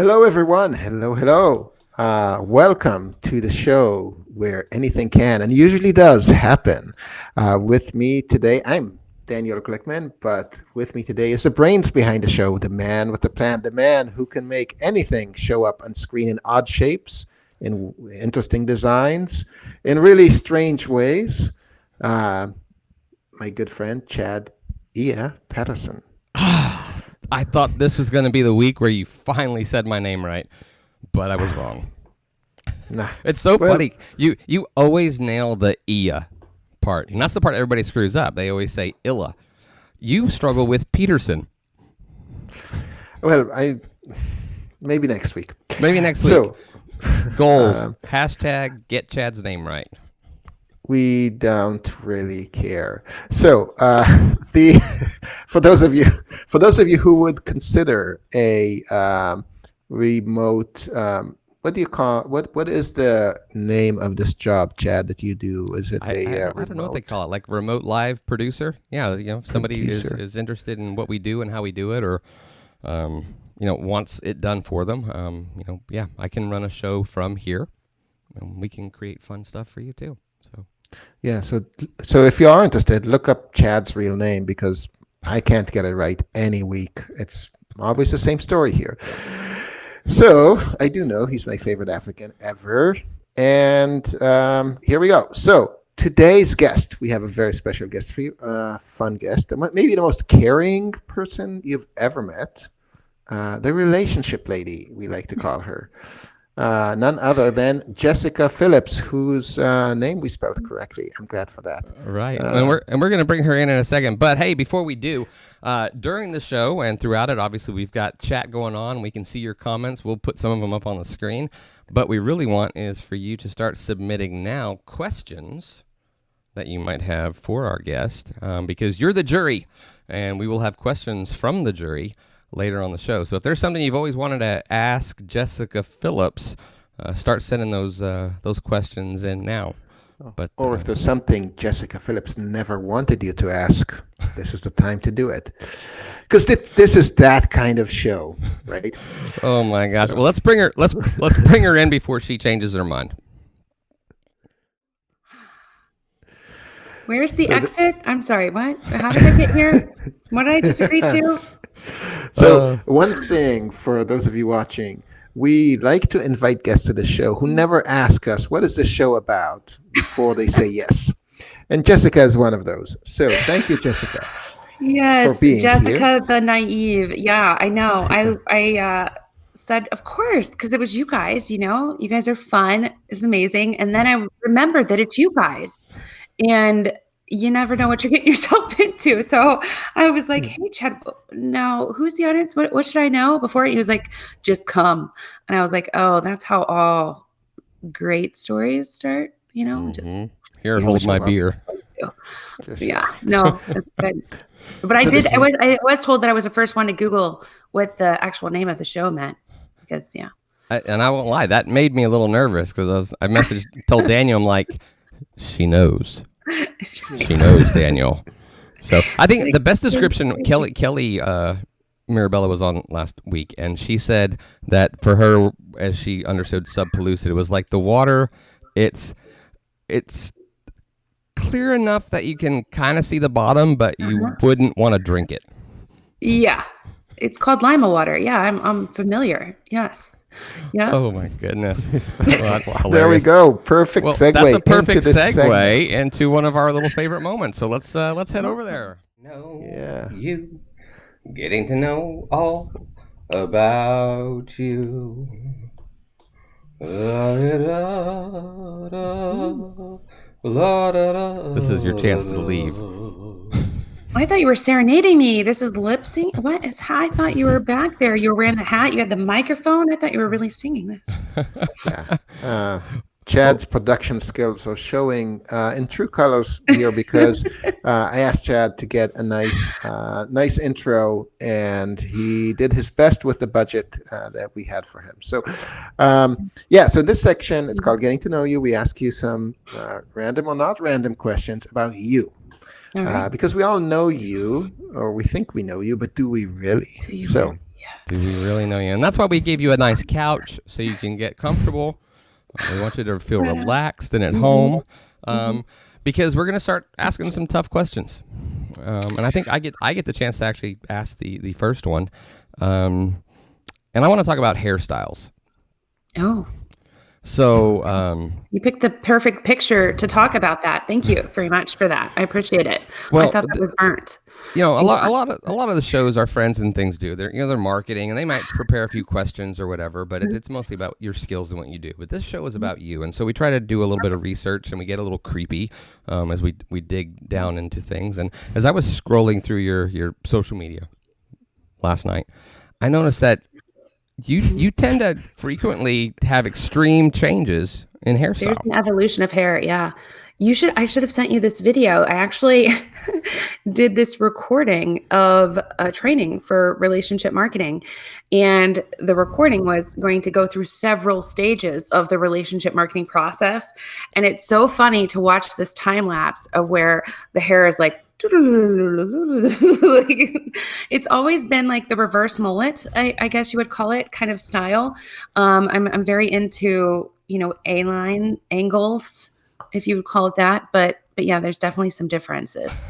Hello, everyone. Hello, hello. Welcome to the show where anything can and usually does happen. With me today, I'm Daniel Glickman, but with me today is the brains behind the show, the man with the plan, the man who can make anything show up on screen in odd shapes, in interesting designs, in really strange ways. Uh, my good friend, Chad Illa-Petersen. I thought this was going to be the week where you finally said my name right, but I was wrong. Nah. It's so funny. You always nail the Ia part, and that's the part everybody screws up. They always say Illa. You struggle with Peterson. Well, maybe next week. Maybe next week. So, goals. Hashtag get Chad's name right. We don't really care. So, for those of you who would consider a remote, what do you call what is the name of this job, Chad, that you do? Is it I don't know what they call it, like remote live producer. Yeah, if somebody is interested in what we do and how we do it, or wants it done for them. Yeah, I can run a show from here, and we can create fun stuff for you too. So. Yeah, so if you are interested, look up Chad's real name because I can't get it right any week. It's always the same story here. So I do know he's my favorite African ever. And here we go. So today's guest, we have a very special guest for you, fun guest, maybe the most caring person you've ever met, the relationship lady, we like to call her. None other than Jessika Phillips, whose name we spelled correctly. I'm glad for that. Right, and we're going to bring her in a second. But hey, before we do, during the show and throughout it, obviously we've got chat going on. We can see your comments. We'll put some of them up on the screen. But we really want is for you to start submitting now questions that you might have for our guest, because you're the jury, and we will have questions from the jury later on the show. So if there's something you've always wanted to ask Jessika Phillips, start sending those questions in now. Or if there's something Jessika Phillips never wanted you to ask, this is the time to do it. Because this is that kind of show, right? Oh my gosh! Well, let's bring her in before she changes her mind. Where's the exit? I'm sorry. What? How did I get here? What did I just agree to? So one thing for those of you watching, we like to invite guests to the show who never ask us, what is this show about, before they say yes. And Jessika is one of those. So thank you, Jessika. Yes, for being Jessika here. the naive. Yeah, I know. I said, of course, because it was you guys, you guys are fun. It's amazing. And then I remembered that it's you guys. And you never know what you're getting yourself into. So I was like, hey, Chad, now who's the audience? What should I know before? He was like, just come. And I was like, oh, that's how all great stories start, just here, hold my beer. Yeah, no, that's good. But I was told that I was the first one to Google what the actual name of the show meant because, yeah. And I won't lie, that made me a little nervous because I told Daniel, I'm like, she knows. She knows, Daniel. So I think the best description, Kelly Mirabella was on last week, and she said that for her, as she understood Subpellucid, it was like the water, it's clear enough that you can kind of see the bottom, but you wouldn't want to drink it. Yeah. It's called lima water. Yeah, I'm familiar. Yes. Yeah. Oh my goodness. Well, there we go. Perfect segue. That's a perfect segue into one of our little favorite moments. So let's head over there. You getting to know all about you. This is your chance to leave. I thought you were serenading me. This is lip sync. What is? I thought you were back there. You were wearing the hat. You had the microphone. I thought you were really singing this. Yeah. Chad's production skills are showing in true colors here because I asked Chad to get a nice intro, and he did his best with the budget that we had for him. So, so this section, it's called Getting to Know You. We ask you some random or not random questions about you. Right. Because we all know you, or we think we know you, but do we really? Do you so really? Do we really know you? And that's why we gave you a nice couch so you can get comfortable. We want you to feel relaxed and at home, because we're going to start asking some tough questions. And I think I get the chance to actually ask the first one. And I want to talk about hairstyles. Oh. So you picked the perfect picture to talk about that. Thank you very much for that. I appreciate it. Well, I thought that was burnt. A lot of the shows our friends and things do. They're marketing, and they might prepare a few questions or whatever, but it's mostly about your skills and what you do. But this show is about you, and so we try to do a little bit of research, and we get a little creepy as we dig down into things. And as I was scrolling through your social media last night, I noticed that you tend to frequently have extreme changes in hairstyle. There's an evolution of hair, yeah. I should have sent you this video. I actually did this recording of a training for relationship marketing. And the recording was going to go through several stages of the relationship marketing process. And it's so funny to watch this time lapse of where the hair is like, it's always been like the reverse mullet, I guess you would call it, kind of style. I'm very into, A-line angles, if you would call it that. But yeah, there's definitely some differences.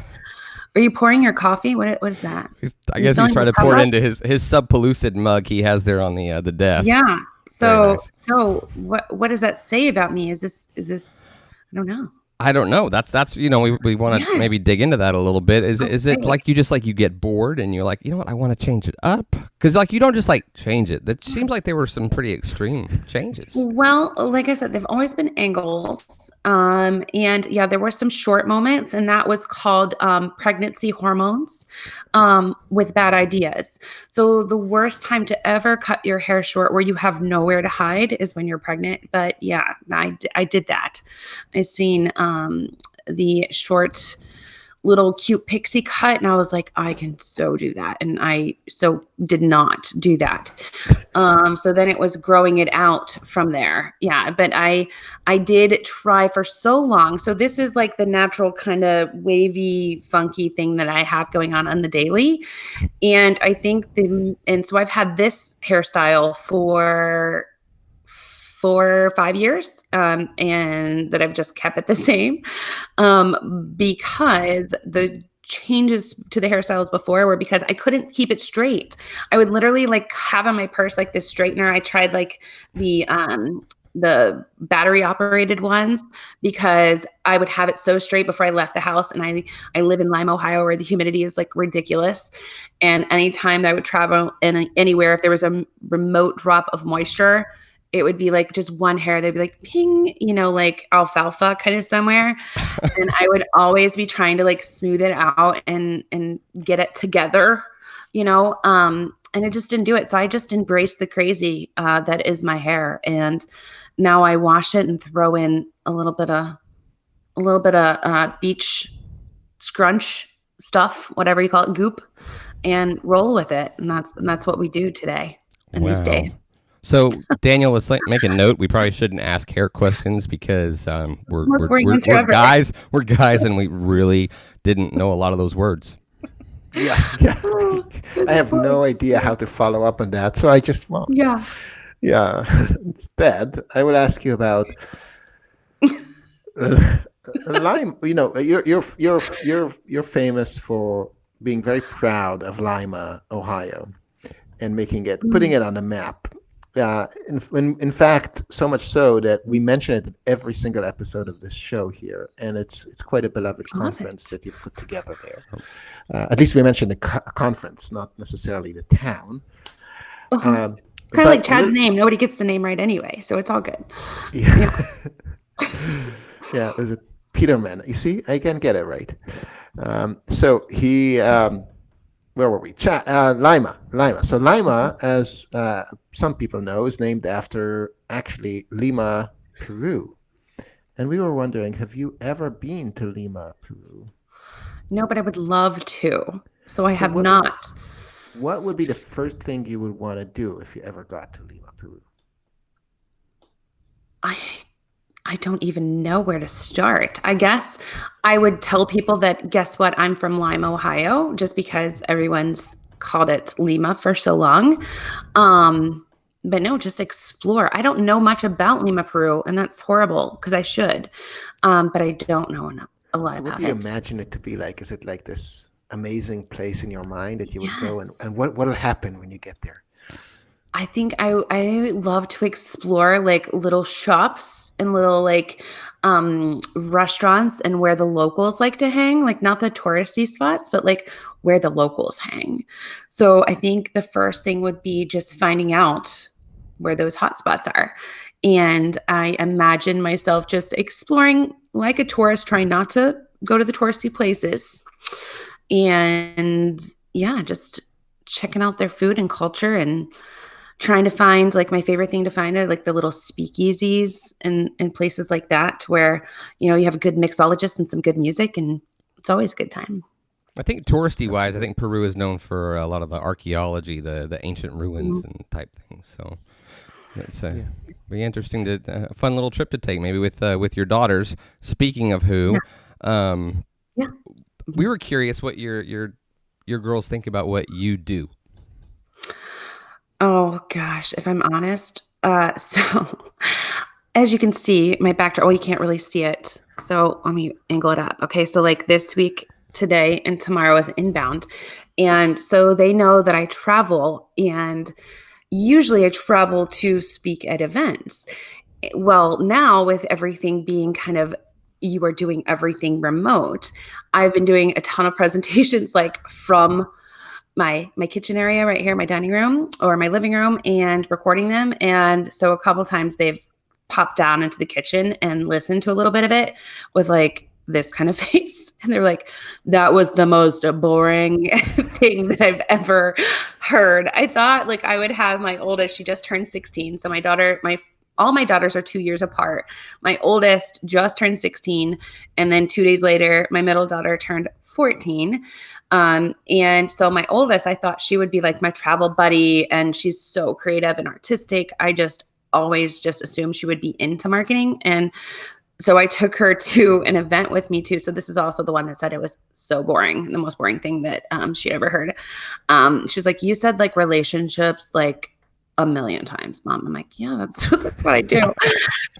Are you pouring your coffee? What is that? I guess he's trying to pour it into his Subpellucid mug he has there on the desk. Yeah. So nice. So what does that say about me? Is this I don't know. I don't know. That's we want to maybe dig into that a little bit. Is it like you get bored and you're like, you know what, I want to change it up? Because you don't just change it. That seems like there were some pretty extreme changes. Well, like I said, they've always been angles. And yeah, there were some short moments, and that was called pregnancy hormones with bad ideas. So the worst time to ever cut your hair short where you have nowhere to hide is when you're pregnant. But yeah, I did that. I've seen the short little cute pixie cut, and I was like, I can so do that, and I so did not do that. So then it was growing it out from there. Yeah, but I did try for so long. So this is like the natural kind of wavy, funky thing that I have going on the daily, and I think so I've had this hairstyle for 4 or 5 years, and that I've just kept it the same, because the changes to the hairstyles before were because I couldn't keep it straight. I would literally have on my purse this straightener. I tried the battery operated ones because I would have it so straight before I left the house. And I live in Lima, Ohio, where the humidity is ridiculous. And anytime I would travel anywhere, if there was a remote drop of moisture, it would be just one hair. They'd be ping, alfalfa kind of somewhere. And I would always be trying to smooth it out and get it together, and it just didn't do it. So I just embraced the crazy that is my hair. And now I wash it and throw in a little bit of beach scrunch stuff, whatever you call it, goop, and roll with it. And that's what we do today in these days. So, Daniel, let's make a note. We probably shouldn't ask hair questions because we're guys. We're guys, and we really didn't know a lot of those words. Yeah. I have no idea how to follow up on that, so I just won't. Yeah. Instead, I would ask you about Lima. You're famous for being very proud of Lima, Ohio, and putting it on the map. In fact, so much so that we mention it in every single episode of this show here, and it's quite a beloved conference that you've put together there. At least we mentioned the conference, not necessarily the town. It's kind of like Chad's name. Nobody gets the name right anyway, so it's all good. Yeah. Yeah, it was a Peterman. You see, I can get it right. So he... where were we? Lima. So Lima, as some people know, is named after actually Lima, Peru. And we were wondering, have you ever been to Lima, Peru? No, but I would love to. So I have not. What would be the first thing you would want to do if you ever got to Lima, Peru? I don't even know where to start. I guess I would tell people that, guess what? I'm from Lima, Ohio, just because everyone's called it Lima for so long. But no, just explore. I don't know much about Lima, Peru, and that's horrible because I should. But I don't know a lot So what about do you it. imagine it to be like? Is it like this amazing place in your mind that you would go, and Yes. what'll happen when you get there? I think I love to explore like little shops and little like restaurants and where the locals like to hang, like not the touristy spots, but like where the locals hang. So I think the first thing would be just finding out where those hot spots are. And I imagine myself just exploring like a tourist, trying not to go to the touristy places. And yeah, just checking out their food and culture and trying to find like my favorite thing to find are like the little speakeasies and places like that where, you have a good mixologist and some good music and it's always a good time. I think touristy wise, I think Peru is known for a lot of the archaeology, the ancient ruins and type things. So it's be interesting a fun little trip to take, maybe with your daughters. Speaking of who, Yeah. we were curious what your girls think about what you do. Oh gosh, if I'm honest, so as you can see, my backdrop. Oh, you can't really see it, so let me angle it up. Okay, so like this week, today, and tomorrow is inbound, and so they know that I travel, and usually I travel to speak at events. Well, now with everything being kind of you are doing everything remote, I've been doing a ton of presentations like from my kitchen area right here, my dining room or my living room, and recording them. And so a couple times they've popped down into the kitchen and listened to a little bit of it with like this kind of face. And they're like, that was the most boring thing that I've ever heard. I thought like I would have my oldest, she just turned 16. So all my daughters are 2 years apart. My oldest just turned 16. And then 2 days later, my middle daughter turned 14. And so my oldest, I thought she would be like my travel buddy, and she's so creative and artistic. I just always just assumed she would be into marketing. And so I took her to an event with me too. So this is also the one that said it was so boring, the most boring thing that she ever heard. She was like, you said like relationships like a million times, Mom. I'm like, yeah, that's what I do.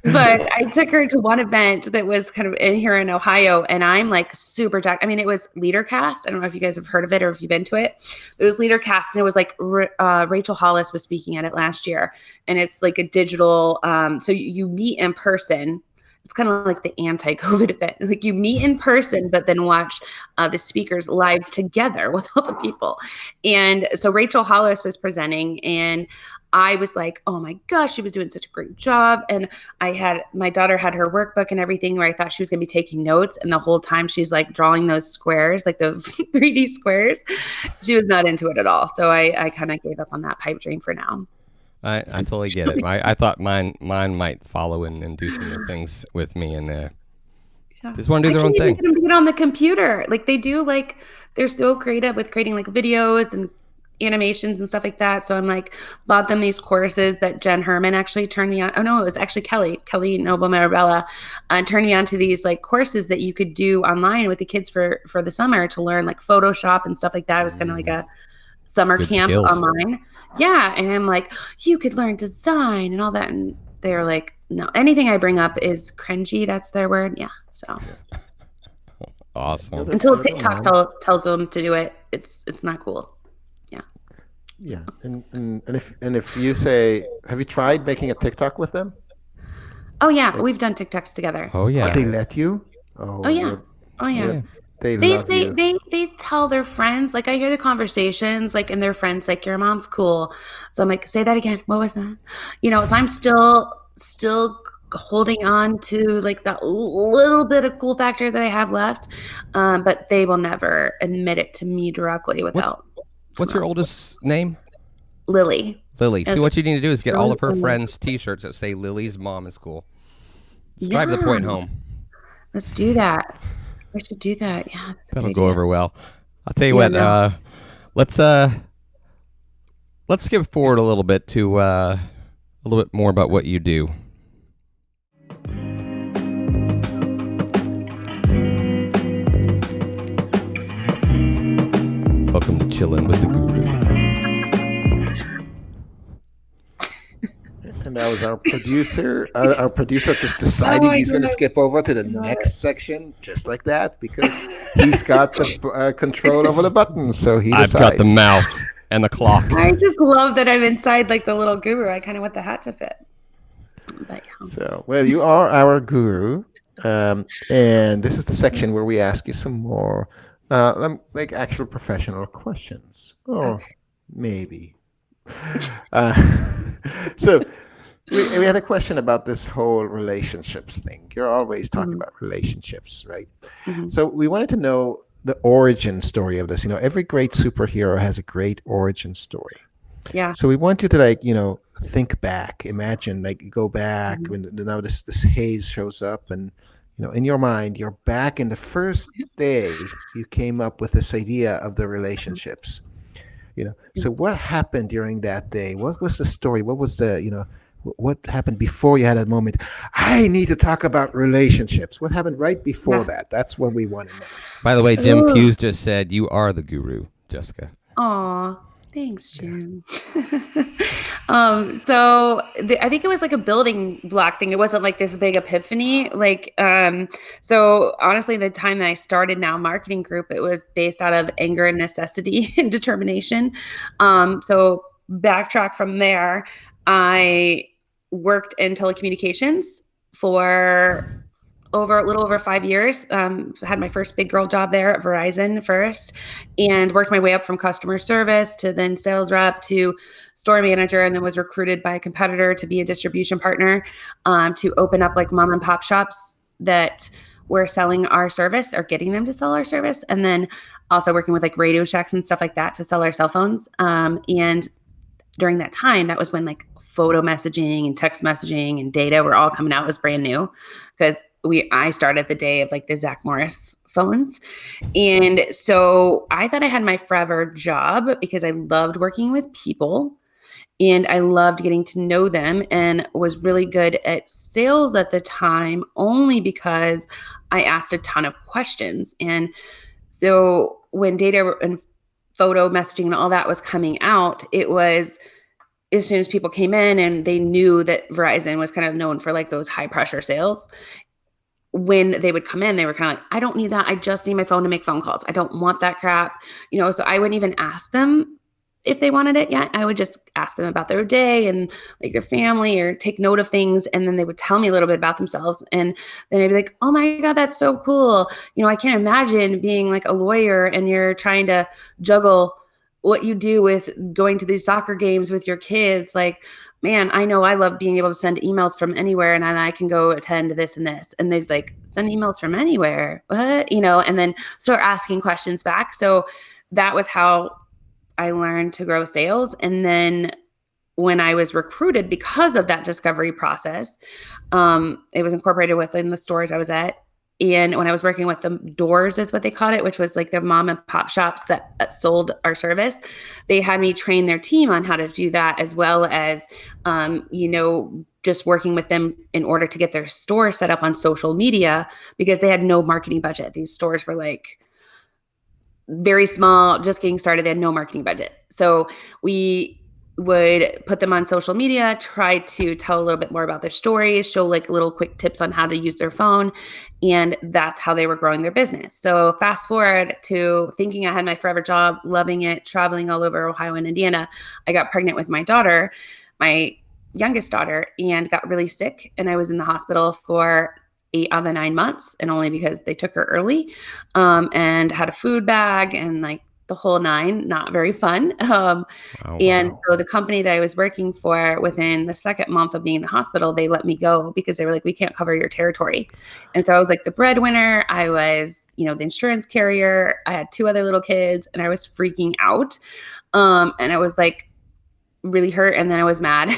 But I took her to one event that was kind of in here in Ohio, and I'm like super jacked. I mean, it was LeaderCast. I don't know if you guys have heard of it or if you've been to it. It was LeaderCast, and it was like Rachel Hollis was speaking at it last year, and it's like a digital. So you meet in person. It's kind of like the anti-COVID event. Like you meet in person, but then watch the speakers live together with all the people. And so Rachel Hollis was presenting, and I was like, oh my gosh, she was doing such a great job. And my daughter had her workbook and everything where I thought she was going to be taking notes. And the whole time she's like drawing those squares, like those 3D squares. She was not into it at all. So I kind of gave up on that pipe dream for now. I totally get it. I thought mine might follow and do some of the things with me, and just want to do their own thing. I can't even get on the computer. Like they do, like they're so creative with creating like videos and animations and stuff like that. So I'm like, bought them these courses that Jen Herman actually turned me on. Oh no, it was actually Kelly Noble Marabella turned me on to these like courses that you could do online with the kids for the summer to learn like Photoshop and stuff like that. It was kind of like a summer Good camp skills. online. Yeah. And I'm like, you could learn design and all that. And they're like, no, anything I bring up is cringy. That's their word. Yeah. So Awesome. until TikTok tells them to do it, it's not cool. Yeah, and if you say, have you tried making a TikTok with them? Oh yeah, we've done TikToks together. Oh yeah. They let you? Oh yeah. Oh yeah. They love say you. they tell their friends, like I hear the conversations, like, and their friends like, your mom's cool. So I'm like, say that again. What was that? So I'm still holding on to like that little bit of cool factor that I have left, but they will never admit it to me directly without. What's your oldest name? Lily. See, what you need to do is get all of her friends' T-shirts that say Lily's mom is cool. Just drive the point home. Let's do that. I should do that. Yeah, that'll go over well. I'll tell you what. No. Let's skip forward a little bit to a little bit more about what you do. Welcome to chilling with the guru. And that was our producer. Our producer just decided he's going to skip over to the next section just like that because he's got the control over the buttons. So he decides. I've got the mouse and the clock. I just love that I'm inside like the little guru. I kind of want the hat to fit. But, yeah. So, well, you are our guru. And this is the section where we ask you some more like actual professional questions. Or maybe. So we had a question about this whole relationships thing. You're always talking about relationships, right? So we wanted to know the origin story of this. Every great superhero has a great origin story. Yeah. So we want you to think back, imagine, go back when now this haze shows up, and in your mind you're back in the first day you came up with this idea of the relationships. So what happened during that day? What was the story? What was the what happened before you had that moment? I need to talk about relationships. What happened right before that? That's what we want to know. By the way, Jim Hughes just said you are the guru, Jessica. Aw, thanks, Jim. I think it was like a building block thing. It wasn't like this big epiphany. So honestly, the time that I started Now Marketing Group, it was based out of anger and necessity and determination. So backtrack from there, I worked in telecommunications for a little over 5 years. Had my first big girl job there at Verizon first, and worked my way up from customer service to then sales rep to store manager, and then was recruited by a competitor to be a distribution partner to open up like mom and pop shops that were selling our service or getting them to sell our service. And then also working with like Radio Shacks and stuff like that to sell our cell phones. And during that time, that was when like photo messaging and text messaging and data were all coming out. It was brand new because I started the day of like the Zach Morris phones. And so I thought I had my forever job because I loved working with people and I loved getting to know them, and was really good at sales at the time only because I asked a ton of questions. And so when data and photo messaging and all that was coming out, it was as soon as people came in and they knew that Verizon was kind of known for like those high pressure sales. When they would come in, they were kind of like, I don't need that. I just need my phone to make phone calls. I don't want that crap. So I wouldn't even ask them if they wanted it yet. I would just ask them about their day and like their family, or take note of things. And then they would tell me a little bit about themselves. And then I'd be like, oh my God, that's so cool. I can't imagine being like a lawyer and you're trying to juggle what you do with going to these soccer games with your kids. Like, man, I know I love being able to send emails from anywhere, and then I can go attend this and this. And they'd like, send emails from anywhere, what? And then start asking questions back. So that was how I learned to grow sales. And then when I was recruited because of that discovery process, it was incorporated within the stores I was at. And when I was working with the doors, is what they called it, which was like the mom and pop shops that sold our service, they had me train their team on how to do that, as well as, just working with them in order to get their store set up on social media, because they had no marketing budget. These stores were like very small, just getting started. They had no marketing budget. So we would put them on social media, try to tell a little bit more about their stories, show like little quick tips on how to use their phone. And that's how they were growing their business. So fast forward to thinking I had my forever job, loving it, traveling all over Ohio and Indiana. I got pregnant with my daughter, my youngest daughter, and got really sick. And I was in the hospital for 8 out of the 9 months, and only because they took her early, and had a food bag and like the whole nine. Not very fun. So the company that I was working for, within the second month of being in the hospital, they let me go because they were like, we can't cover your territory. And so I was like the breadwinner. I was, the insurance carrier. I had 2 other little kids, and I was freaking out. And I was like really hurt. And then I was mad,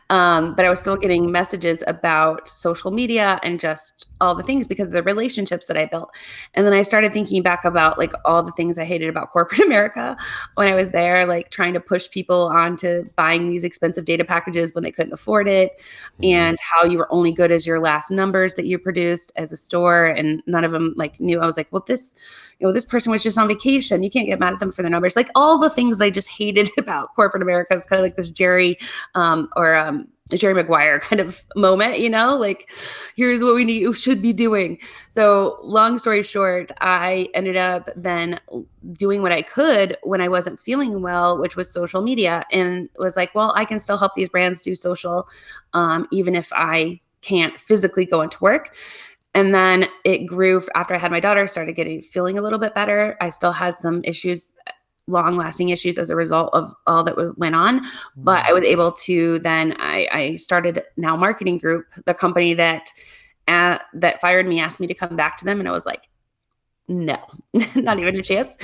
But I was still getting messages about social media and just all the things because of the relationships that I built. And then I started thinking back about like all the things I hated about corporate America when I was there, like trying to push people onto buying these expensive data packages when they couldn't afford it, and how you were only good as your last numbers that you produced as a store. And none of them like knew. I was like, well, this person was just on vacation. You can't get mad at them for their numbers. Like all the things I just hated about corporate America. It was kind of like this Jerry Maguire kind of moment, like here's what we should be doing. So long story short, I ended up then doing what I could when I wasn't feeling well, which was social media, and was like, well, I can still help these brands do social, even if I can't physically go into work. And then it grew after I had my daughter, started feeling a little bit better. I still had some issues, long-lasting issues as a result of all that went on. But I was able to then, I started Now Marketing Group, the company that fired me, asked me to come back to them. And I was like, no, not even a chance.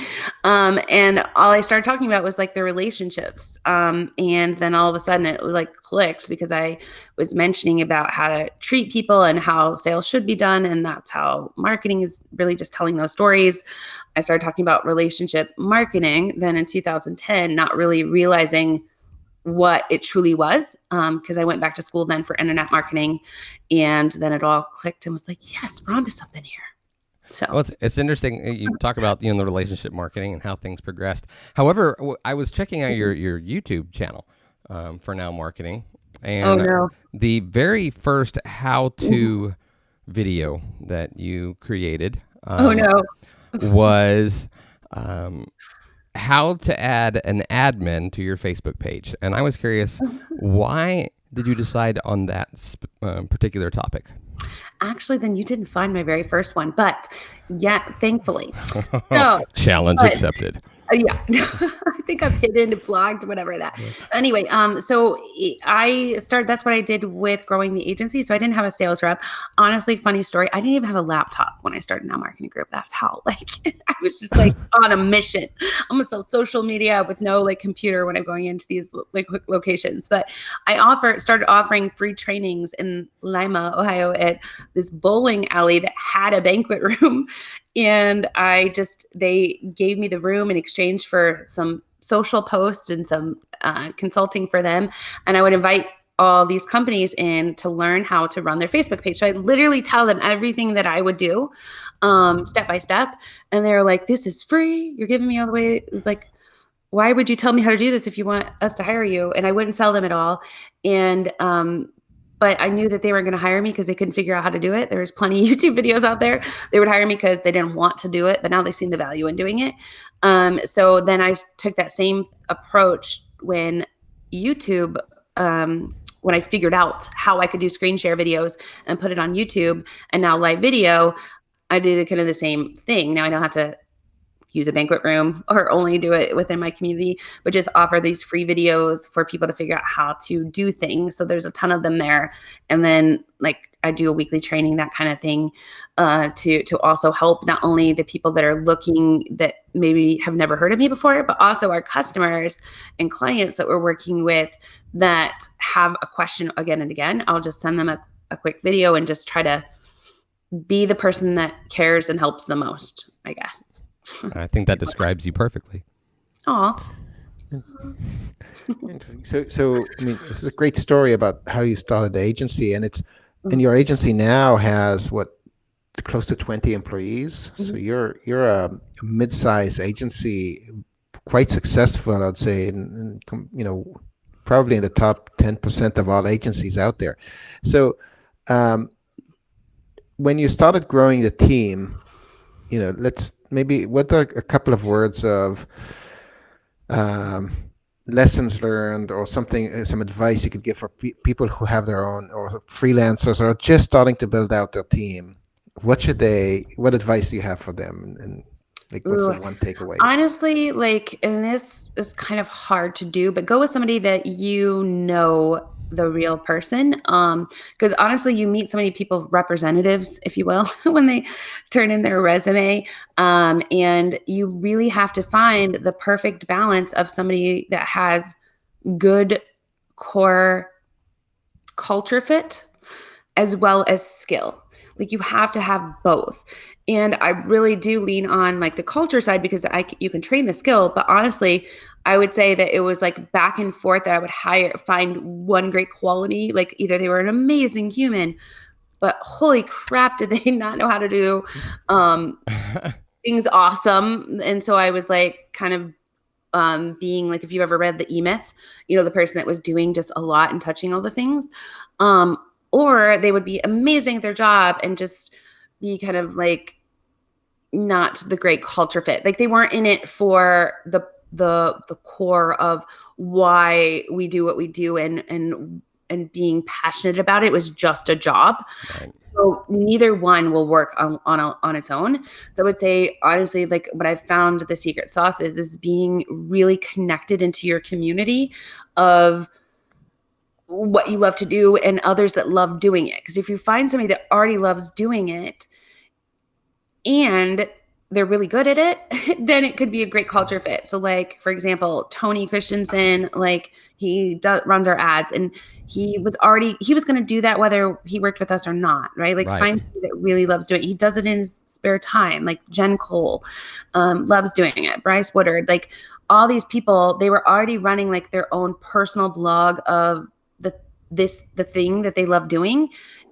And all I started talking about was like the relationships. And then all of a sudden it like clicked because I was mentioning about how to treat people and how sales should be done. And that's how marketing is really just telling those stories. I started talking about relationship marketing then in 2010, not really realizing what it truly was, because I went back to school then for internet marketing, and then it all clicked and was like, yes, we're onto something here. So well, it's interesting. You talk about the relationship marketing and how things progressed. However, I was checking out your YouTube channel for Now Marketing, and the very first how-to video that you created was how to add an admin to your Facebook page. And I was curious, why did you decide on that particular topic? Actually, then you didn't find my very first one, but yeah, thankfully. So, challenge accepted. Yeah, I think I've hidden, blogged, whatever that. Anyway, so I started, that's what I did with growing the agency. So I didn't have a sales rep. Honestly, funny story. I didn't even have a laptop when I started Now Marketing Group. That's how, like, I was just like on a mission. I'm going to sell social media with no like computer when I'm going into these like locations. But I started offering free trainings in Lima, Ohio at this bowling alley that had a banquet room. And they gave me the room in exchange for some social posts and some consulting for them. And I would invite all these companies in to learn how to run their Facebook page. So I literally tell them everything that I would do step by step. And they're like, this is free. You're giving me all the way. Like, why would you tell me how to do this if you want us to hire you? And I wouldn't sell them at all. And but I knew that they were going to hire me because they couldn't figure out how to do it. There was plenty of YouTube videos out there. They would hire me because they didn't want to do it, but now they've seen the value in doing it. So then I took that same approach when YouTube, when I figured out how I could do screen share videos and put it on YouTube, and now live video, I did kind of the same thing. Now I don't have to use a banquet room or only do it within my community, but just offer these free videos for people to figure out how to do things. So there's a ton of them there. And then like I do a weekly training, that kind of thing, to also help not only the people that are looking that maybe have never heard of me before, but also our customers and clients that we're working with that have a question again and again. I'll just send them a quick video and just try to be the person that cares and helps the most, I guess. I think that describes you perfectly. Aw. So I mean, this is a great story about how you started the agency, and and your agency now has close to 20 employees. So you're a mid-size agency, quite successful, I'd say, and probably in the top 10% of all agencies out there. So when you started growing the team, what are a couple of words of lessons learned or something, some advice you could give for people who have their own, or freelancers, or just starting to build out their team? What advice do you have for them? And like, what's the one takeaway? Honestly, and this is kind of hard to do, but go with somebody that the real person. Because honestly, you meet so many people, representatives, if you will, when they turn in their resume. And you really have to find the perfect balance of somebody that has good core culture fit as well as skill. Like you have to have both. And I really do lean on like the culture side because you can train the skill, but honestly, I would say that it was like back and forth that I would find one great quality. Like either they were an amazing human, but holy crap, did they not know how to do things awesome. And so I was like kind of being like, if you ever read the E-Myth, the person that was doing just a lot and touching all the things. Or they would be amazing at their job and just be kind of like not the great culture fit. Like they weren't in it for the core of why we do what we do and being passionate about it. It was just a job. Right. So neither one will work on its own. So I would say, honestly, like what I've found the secret sauce is being really connected into your community of what you love to do and others that love doing it. Because if you find somebody that already loves doing it and they're really good at it, then it could be a great culture fit. So like, for example, Tony Christensen, like he runs our ads and he was going to do that whether he worked with us or not, right? Like find somebody that really loves doing it. He does it in his spare time. Like Jen Cole loves doing it. Bryce Woodard, like all these people, they were already running like their own personal blog of the thing that they love doing.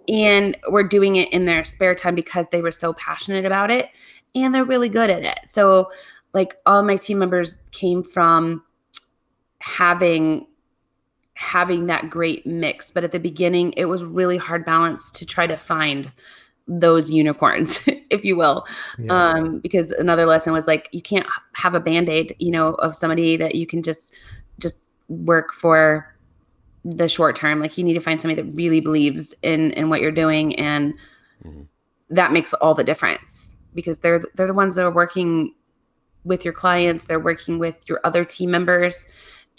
And were doing it in their spare time because they were so passionate about it. And they're really good at it. So like all my team members came from having that great mix. But at the beginning, it was really hard balance to try to find those unicorns, if you will. Yeah. Because another lesson was like, you can't have a Band-Aid, of somebody that you can just work for the short term. Like you need to find somebody that really believes in what you're doing. And that makes all the difference. Because they're the ones that are working with your clients, they're working with your other team members,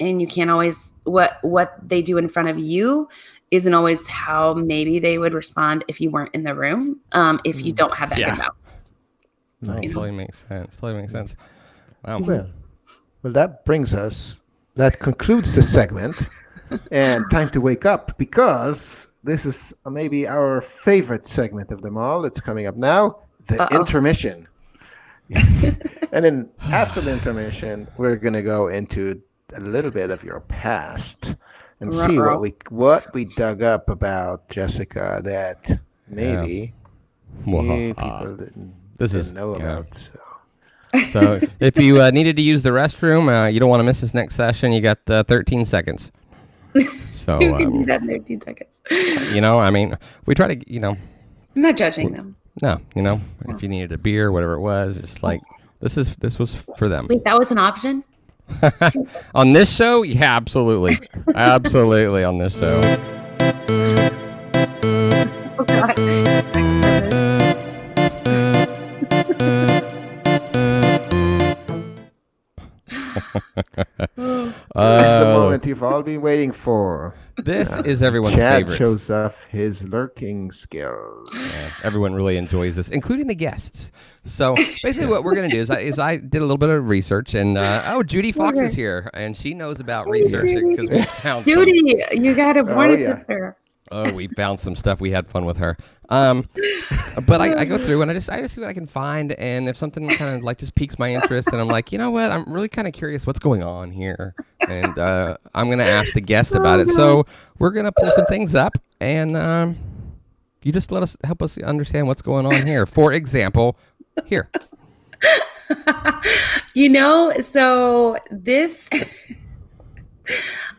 and you can't always what they do in front of you isn't always how maybe they would respond if you weren't in the room. If you don't have that good balance. That totally makes sense. Wow. Well, that concludes the segment, and time to wake up because this is maybe our favorite segment of them all. It's coming up now. The intermission. And then after the intermission, we're going to go into a little bit of your past and see what we dug up about Jessika that maybe people didn't know about. So if you needed to use the restroom, you don't want to miss this next session. You got 13 seconds. So you can do that in 13 seconds. I mean, we try to, I'm not judging them. No, if you needed a beer, whatever it was, it's like this was for them. Wait, that was an option? On this show? Yeah, absolutely. Absolutely on this show. Oh God. This is the moment you've all been waiting for. This is everyone's Chad favorite. shows off his lurking skills. Yeah, everyone really enjoys this, including the guests. So basically what we're going to do is I did a little bit of research, and Judy Fox is here, and she knows about research because we found Judy, you got to warn a sister. Oh, we found some stuff. We had fun with her. But I go through and I just see what I can find, and if something kind of like just piques my interest, and I'm like, you know what, I'm really kind of curious what's going on here, and I'm gonna ask the guest about it. So we're gonna pull some things up, and you just help us understand what's going on here. For example, here. So this.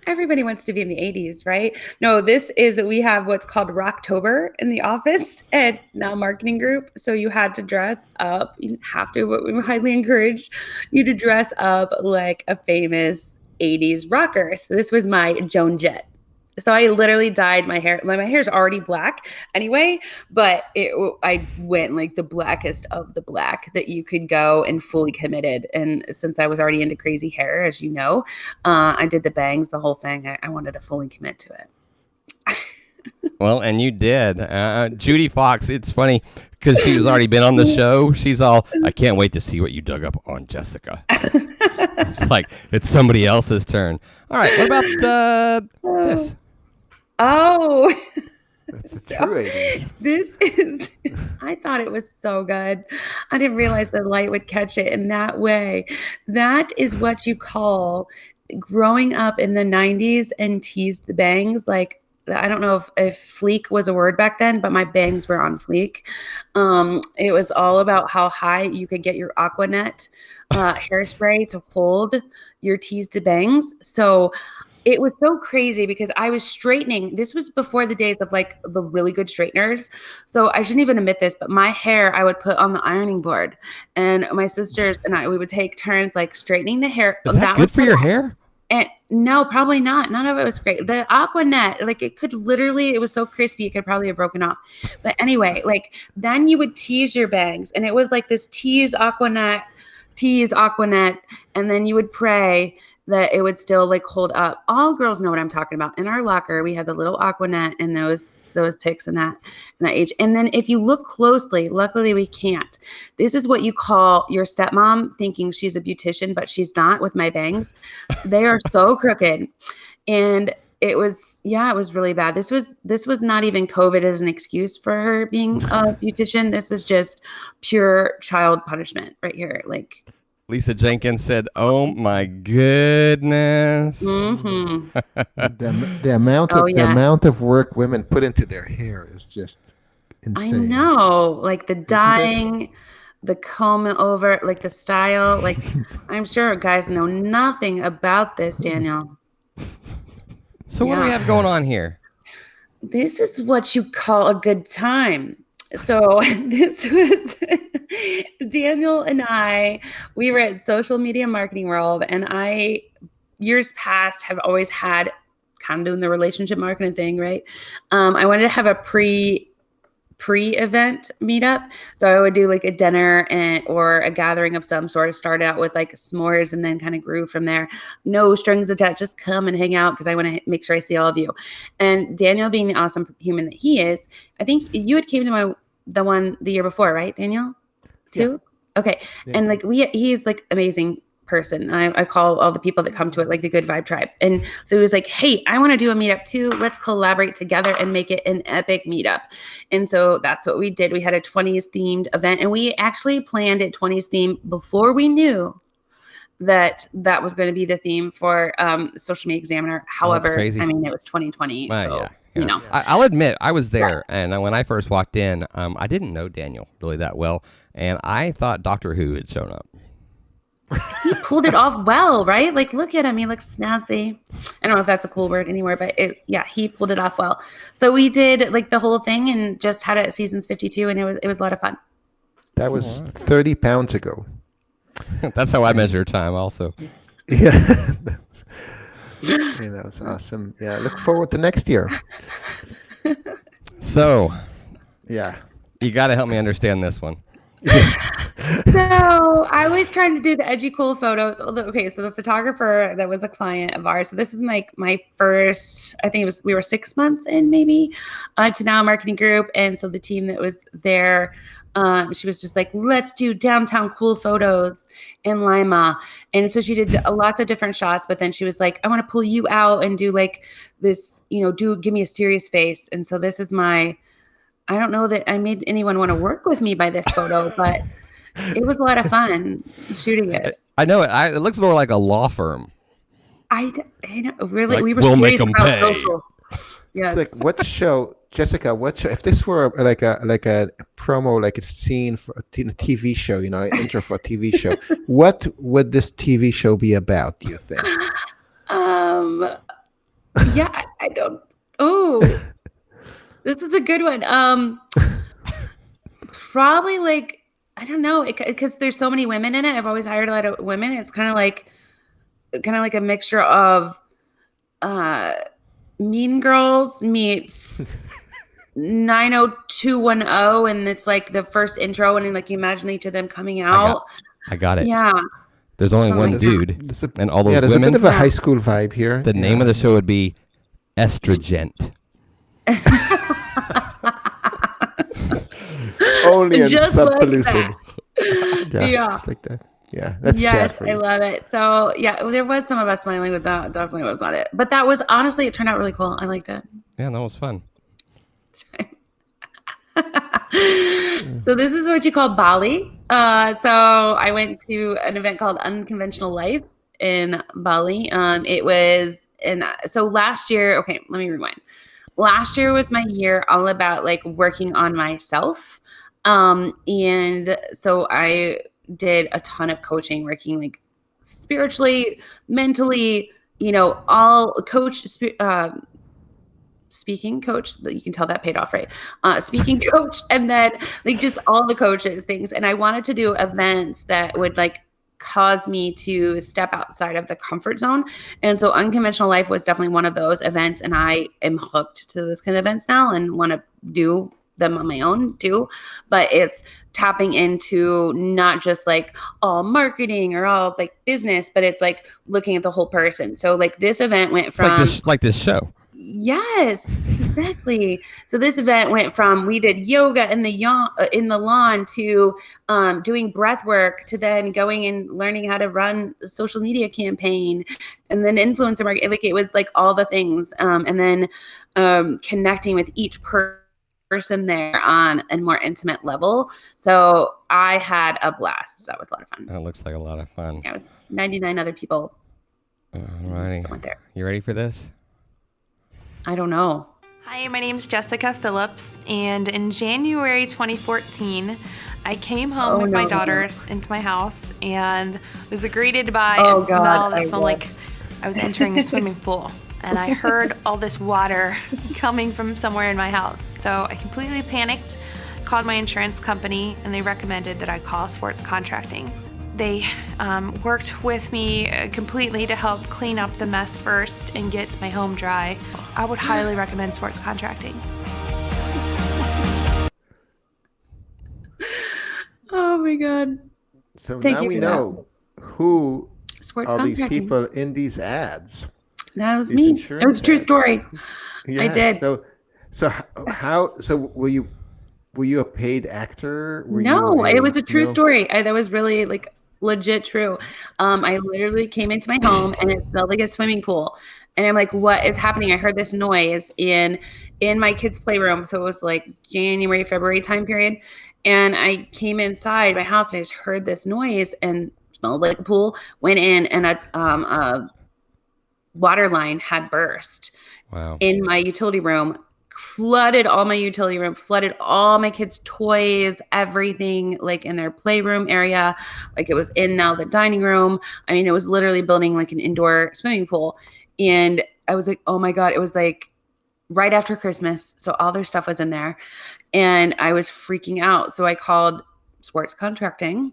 Everybody wants to be in the 80s, right? No, we have what's called Rocktober in the office at Now Marketing Group. So you had to dress up. You didn't have to, but we highly encourage you to dress up like a famous 80s rocker. So this was my Joan Jett. So I literally dyed my hair. My hair's already black anyway, but I went like the blackest of the black that you could go and fully committed. And since I was already into crazy hair, as you know, I did the bangs, the whole thing. I wanted to fully commit to it. Well, and you did. Judy Fox, it's funny because she's already been on the show. She's all, I can't wait to see what you dug up on Jessika. It's like it's somebody else's turn. All right, what about this? Oh, That's the so true 80s. this is, I thought it was so good. I didn't realize the light would catch it in that way. That is what you call growing up in the 90s and teased the bangs. Like, I don't know if fleek was a word back then, but my bangs were on fleek. It was all about how high you could get your Aquanet hairspray to hold your teased bangs. So it was so crazy because I was straightening. This was before the days of like the really good straighteners. So I shouldn't even admit this, but my hair I would put on the ironing board. And my sisters and I, we would take turns like straightening the hair. Is that good for your hair? And no, probably not. None of it was great. The Aquanet, like it could literally, it was so crispy, it could probably have broken off. But anyway, like then you would tease your bangs. And it was like this tease Aquanet, and then you would pray that it would still like hold up. All girls know what I'm talking about. In our locker, we had the little Aquanet and those pics in that age. And then if you look closely, luckily we can't. This is what you call your stepmom thinking she's a beautician, but she's not with my bangs. They are so crooked. And it was really bad. This was not even COVID as an excuse for her being a beautician. This was just pure child punishment right here. Like Lisa Jenkins said, "Oh my goodness." Mm-hmm. The amount of work women put into their hair is just insane. I know, like the dyeing, the comb over, like the style. Like I'm sure guys know nothing about this, Daniel. So what do we have going on here? This is what you call a good time. So this was Daniel and I, we were at Social Media Marketing World, and I, years past, have always had kind of doing the relationship marketing thing, right? I wanted to have a pre-event meetup. So I would do like a dinner or a gathering of some sort. Start out with like s'mores and then kind of grew from there. No strings attached, just come and hang out because I want to make sure I see all of you. And Daniel, being the awesome human that he is, I think you had came to the one the year before, right, Daniel? Too? Yeah. Okay. Yeah. And like he's like amazing person. I call all the people that come to it like the Good Vibe Tribe. And so he was like, hey, I want to do a meetup too. Let's collaborate together and make it an epic meetup. And so that's what we did. We had a 20s themed event, and we actually planned it 20s theme before we knew that was going to be the theme for Social Media Examiner. However, I mean, it was 2020. Well, so, yeah. you know. I'll admit, I was there, and when I first walked in, I didn't know Daniel really that well, and I thought Doctor Who had shown up. He pulled it off well, right? Like, look at him. He looks snazzy. I don't know if that's a cool word anywhere, but he pulled it off well. So we did like the whole thing and just had it at Seasons 52, and it was a lot of fun. That was 30 pounds ago. That's how I measure time also. Yeah. That was awesome. Yeah, look forward to next year. So, yeah. You got to help me understand this one. So I was trying to do the edgy cool photos. Okay, so the photographer that was a client of ours. So this is my first, I think we were 6 months in maybe to Now Marketing Group. And so the team that was there, she was just like, let's do downtown cool photos in Lima. And so she did lots of different shots, but then she was like, I want to pull you out and do like this, give me a serious face. And so this is I don't know that I made anyone want to work with me by this photo, but it was a lot of fun shooting it. I know it. It looks more like a law firm. I know, really. Like, we were we'll serious make 'em about pay. social. Yes. It's like, what show, Jessica? What show? If this were like a promo, like a scene for a TV show, like intro for a TV show, what would this TV show be about? Do you think? Yeah, I don't. Oh. This is a good one. Probably like, I don't know, because there's so many women in it. I've always hired a lot of women. It's kind of like a mixture of Mean Girls meets 90210, and it's like the first intro, and like you imagine each of them coming out. I got it. Yeah. There's only one dude, and all those women. There's a bit of a high school vibe here. The name of the show would be Estrogent. Only in Just Subpellucid. Like yeah. Just like that. Yeah, that's yes, for you. I love it. So yeah, there was some of us smiling, but that definitely was not it. But that was honestly, it turned out really cool. I liked it. Yeah, that was fun. So this is what you call Bali. So I went to an event called Unconventional Life in Bali. It was, and so last year, okay, let me rewind. Last year was my year all about like working on myself. And so I did a ton of coaching, working like spiritually, mentally, all speaking coach, that you can tell that paid off, right? Speaking coach, and then like just all the coaches things. And I wanted to do events that would like cause me to step outside of the comfort zone. And so Unconventional Life was definitely one of those events. And I am hooked to those kind of events now and want to do them on my own too. But it's tapping into not just like all marketing or all like business, but it's like looking at the whole person. So like this event went It's from like this show. Yes, exactly. So this event went from we did yoga in the lawn to doing breath work to then going and learning how to run a social media campaign and then influencer marketing. Like it was like all the things, and then connecting with each person there on a more intimate level. So I had a blast. That was a lot of fun. That looks like a lot of fun. Yeah, it was 99 other people. All righty. Went there. You ready for this? I don't know. Hi, my name's Jessika Phillips, and in January 2014, I came home with my daughters into my house and was greeted by a smell that smelled like I was entering a swimming pool. And I heard all this water coming from somewhere in my house. So I completely panicked, called my insurance company, and they recommended that I call Sports Contracting. They worked with me completely to help clean up the mess first and get my home dry. I would highly recommend Sports Contracting. Oh my God. So now we know who Sports are these people in these ads. That was me. It was a true story. Yes. I did. So were you a paid actor? No, it was a true story. That was really like legit true. I literally came into my home and it smelled like a swimming pool. And I'm like, what is happening? I heard this noise in my kids' playroom. So it was like January, February time period. And I came inside my house and I just heard this noise and smelled like a pool, went in and a water line had burst in my utility room, flooded all my utility room, flooded all my kids' toys, everything like in their playroom area. Like it was in now the dining room. I mean, it was literally building like an indoor swimming pool. And I was like, oh my God, it was like right after Christmas. So all their stuff was in there and I was freaking out. So I called Sports Contracting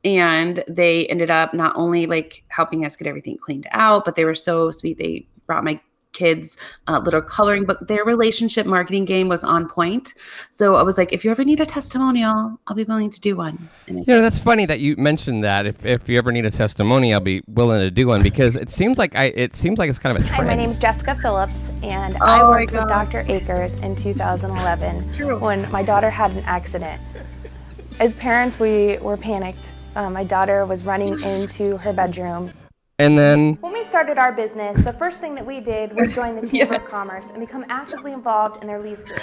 and they ended up not only like helping us get everything cleaned out, but they were so sweet. They brought my kids little coloring book. Their relationship marketing game was on point. So I was like, if you ever need a testimonial, I'll be willing to do one. That's funny that you mentioned that. If you ever need a testimony, I'll be willing to do one because it seems like it's kind of a trend. Hi, my name's Jessika Phillips, and I worked with Dr. Akers in 2011 when my daughter had an accident. As parents, we were panicked. My daughter was running into her bedroom. And then when we started our business, the first thing that we did was join the Chamber of Commerce and become actively involved in their lease groups.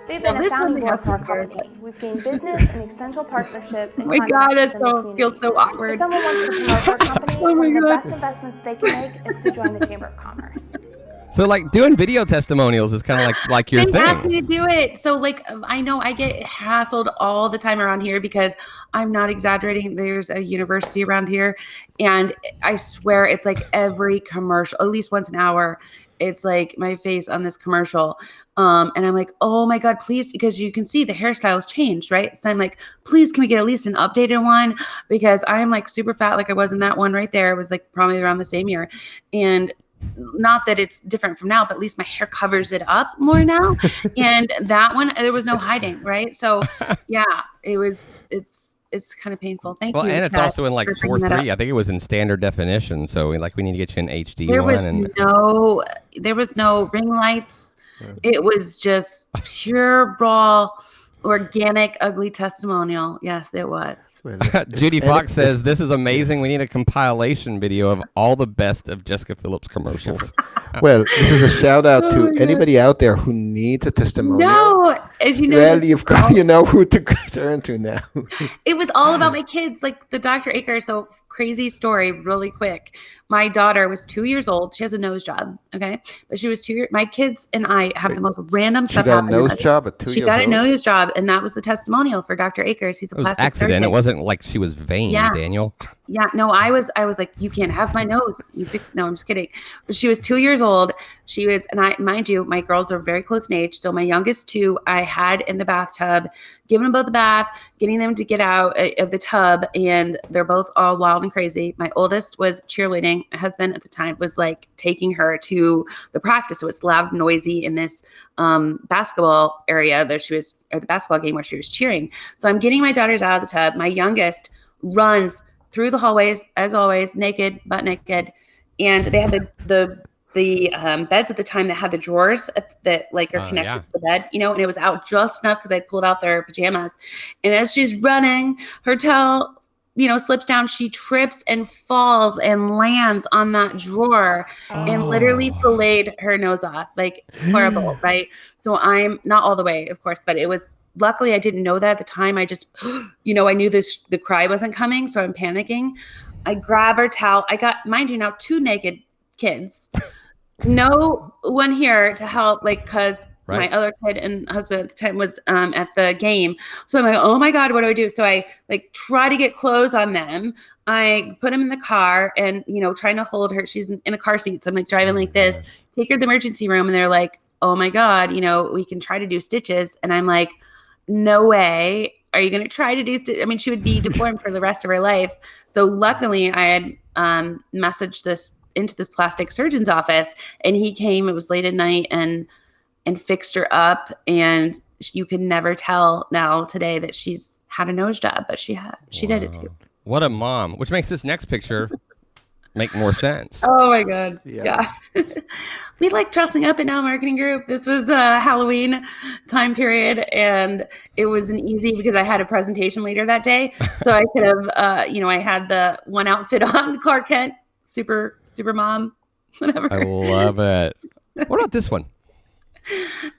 They've been a sounding board for our company. We've gained business and essential partnerships and contacts in the community. Feels so awkward. If someone wants to promote our company, one of the best investments they can make is to join the Chamber of Commerce. So like doing video testimonials is kind of like your thing. They asked me to do it. So like I know I get hassled all the time around here because I'm not exaggerating. There's a university around here and I swear it's like every commercial, at least once an hour, it's like my face on this commercial. And I'm like, oh my God, please, because you can see the hairstyles changed, right? So I'm like, please, can we get at least an updated one? Because I'm like super fat like I was in that one right there. It was like probably around the same year. And not that it's different from now, but at least my hair covers it up more now. And that one, there was no hiding, right? So yeah, it's kind of painful. Thank you. Well, and it's Chad, also in like 4:3. I think it was in standard definition. So we need to get you an HD there was no ring lights. It was just pure raw Organic, ugly testimonial. Yes, it was. Judy Fox says, this is amazing. We need a compilation video of all the best of Jessika Phillips commercials. Well, this is a shout out to anybody out there who needs a testimonial. No, as you know, well, you've got, you know who to turn to now. It was all about my kids, like the Dr. Akers. So crazy story, really quick. My daughter was 2 years old. She has a nose job. Okay, but she was 2 years. My kids and I have the most random stuff happen. She got a nose job at 2 years old. She got a nose job, and that was the testimonial for Dr. Akers. He's a plastic accident. surgeon. It wasn't like she was vain, Daniel. Yeah, no, I was like, you can't have my nose. You fixed. No, I'm just kidding. But she was 2 years old. She was, and I, mind you, my girls are very close in age. So my youngest two, I had in the bathtub, giving them both a bath, getting them to get out of the tub, and they're both all wild and crazy. My oldest was cheerleading. My husband at the time was like taking her to the practice. So it's loud, noisy in this basketball area that she was, or the basketball game where she was cheering. So I'm getting my daughters out of the tub. My youngest runs through the hallways, as always, naked, butt naked. And they had the beds at the time that had the drawers that like are connected to the bed, you know, and it was out just enough because I pulled out their pajamas. And as she's running, her towel, you know, slips down, she trips and falls and lands on that drawer and literally filleted her nose off. Like horrible, right? So I'm not all the way, of course, but it was, luckily I didn't know that at the time. I just, you know, I knew the cry wasn't coming. So I'm panicking. I grab her towel. I got, mind you now, 2 naked kids. No one here to help, like, cause my other kid and husband at the time was at the game. So I'm like, oh my God, what do I do? So I like try to get clothes on them. I put them in the car and, you know, trying to hold her. She's in a car seat. So I'm like driving like this, take her to the emergency room. And they're like, oh my God, you know, we can try to do stitches. And I'm like, no way. Are you going to try to do stitches? I mean, she would be deformed for the rest of her life. So luckily I had messaged this into this plastic surgeon's office, and he came. It was late at night and fixed her up, and you can never tell now today that she's had a nose job, but she did it too. What a mom, which makes this next picture make more sense. Oh my God. Yeah. We like dressing up in our marketing group. This was a Halloween time period, and it was an easy because I had a presentation later that day. So I could have, you know, I had the one outfit on, Clark Kent, super mom, whatever. I love it. What about this one?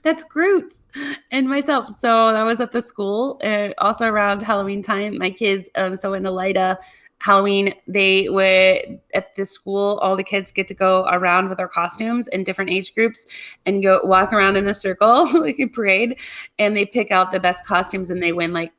That's Groot's and myself. So that was at the school, also around Halloween time. My kids, so in Elida, Halloween, they would, at the school, all the kids get to go around with their costumes in different age groups and go walk around in a circle, like a parade, and they pick out the best costumes and they win like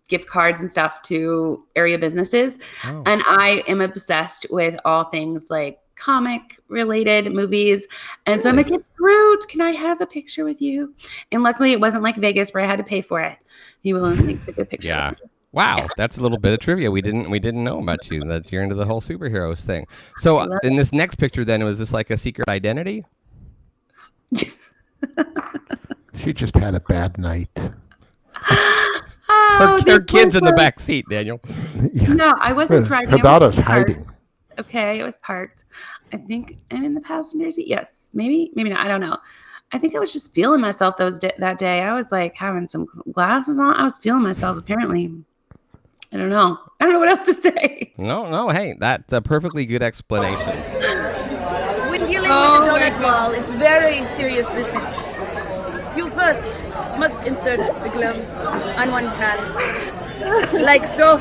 gift cards and stuff to area businesses. Oh. And I am obsessed with all things like comic related movies. And so I'm like, it's Groot. Can I have a picture with you? And luckily it wasn't like Vegas where I had to pay for it. He will take a good picture. Yeah. Wow. That's a little bit of trivia. We didn't know about you, that you're into the whole superheroes thing. So in this next picture then, was this like a secret identity? She just had a bad night. Her kid's in the back seat, Daniel. Yeah. No, I wasn't driving. Her daughter's hiding. Okay, it was parked. I think I'm in the passenger seat. Yes, maybe not. I don't know. I think I was just feeling myself that day. I was like having some glasses on. I was feeling myself apparently. I don't know what else to say. No. Hey, that's a perfectly good explanation. When dealing with the donut wall, it's very serious business. You first must insert the glove on one hand, like so.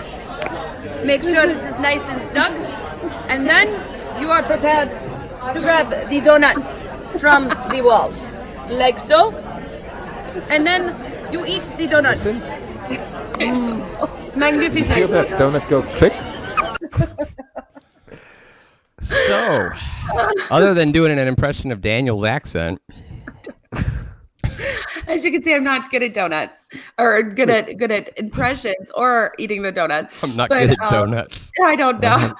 Make sure it is nice and snug, and then you are prepared to grab the donut from the wall, like so, and then you eat the donut. Magnificent. You hear that donut go click? So, other than doing an impression of Daniel's accent. As you can see, I'm not good at donuts or good at impressions or eating the donut. I'm not good at donuts. I don't know.